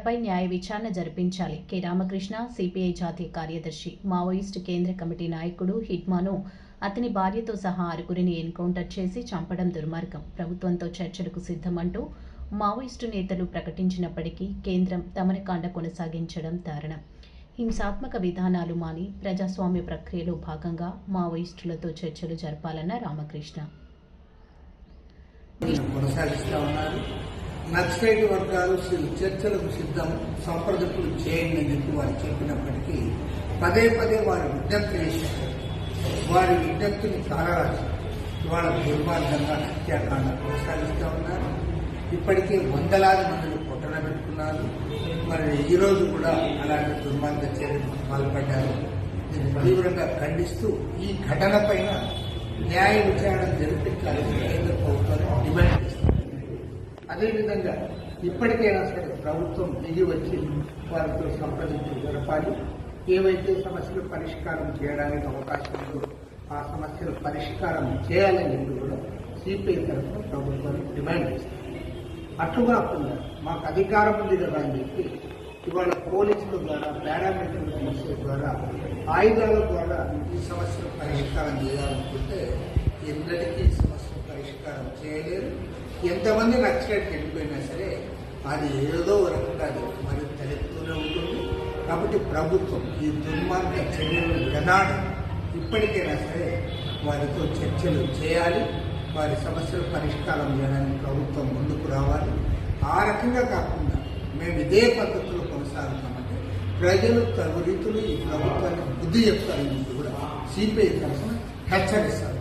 వారిపై న్యాయ విచారణ జరిపించాలి. కె రామకృష్ణ, సిపిఐ జాతీయ కార్యదర్శి. మావోయిస్టు కేంద్ర కమిటీ నాయకుడు హిడ్మాను అతని భార్యతో సహా 6గురిని ఎన్కౌంటర్ చేసి చంపడం దుర్మార్గం. ప్రభుత్వంతో చర్చలకు సిద్ధమంటూ మావోయిస్టు నేతలు ప్రకటించినప్పటికీ కేంద్రం దమనకాండ కొనసాగించడం దారుణం. హింసాత్మక విధానాలు మాని ప్రజాస్వామ్య ప్రక్రియలో భాగంగా మావోయిస్టులతో చర్చలు జరపాలన్న రామకృష్ణ. నక్సలైట్ వర్గాలు చర్చలకు సిద్ధం, సంప్రదింపులు చేయండి అని చెప్పి వారు చెప్పినప్పటికీ పదే పదే వారు విజ్ఞప్తి చేశారు. వారి విజ్ఞప్తిని కాలరాసి ఇవాళ దుర్మార్గంగా హత్యాకాండ కొనసాగిస్తూ ఉన్నారు. ఇప్పటికే వందలాది మందిని పొట్టన పెట్టుకున్నారు. మరి ఈరోజు కూడా అలాంటి దుర్మార్గ చర్యలకు పాల్పడ్డారు. దీన్ని తీవ్రంగా ఖండిస్తూ ఈ ఘటన పైన న్యాయ విచారణ జరిపించాలని కేంద్ర ప్రభుత్వాన్ని డిమాండ్ చేస్తారు. అదేవిధంగా ఇప్పటికైనా సరే ప్రభుత్వం దిగి వచ్చి వారితో సంప్రదింపులు జరపాలి. ఏవైతే సమస్యలు పరిష్కారం చేయడానికి అవకాశం ఉందో ఆ సమస్యలు పరిష్కారం చేయాలని కూడా సిపిఐ తరఫున ప్రభుత్వాన్ని డిమాండ్ చేస్తారు. అట్లు కాకుండా మాకు అధికారం ఉంది కదా అని చెప్పి ఇవాళ పోలీసుల ద్వారా, పారామిలిటరీ పోలీసుల ద్వారా, ఆయుధాల ద్వారా ఈ సమస్యలు పరిష్కారం చేయాలనుకుంటే ఎన్నటికీ ఈ సమస్యలు పరిష్కారం చేయలేరు. ఎంతమంది నక్సలైట్కి వెళ్ళిపోయినా సరే అది ఏదో రకంగా అది మరి తలెత్తుతూనే ఉంటుంది. కాబట్టి ప్రభుత్వం ఈ దుర్మార్గ చర్యలు వినాడు. ఇప్పటికైనా సరే వారితో చర్చలు చేయాలి. వారి సమస్యలు పరిష్కారం చేయడానికి ప్రభుత్వం ముందుకు రావాలి. ఆ రకంగా కాకుండా మేము ఇదే పద్ధతిలో కొనసాగుతామంటే ప్రజలు తగు రీతులు ఈ ప్రభుత్వాన్ని బుద్ధి చెప్తారని కూడా సిపిఐ తరఫున హెచ్చరిస్తారు.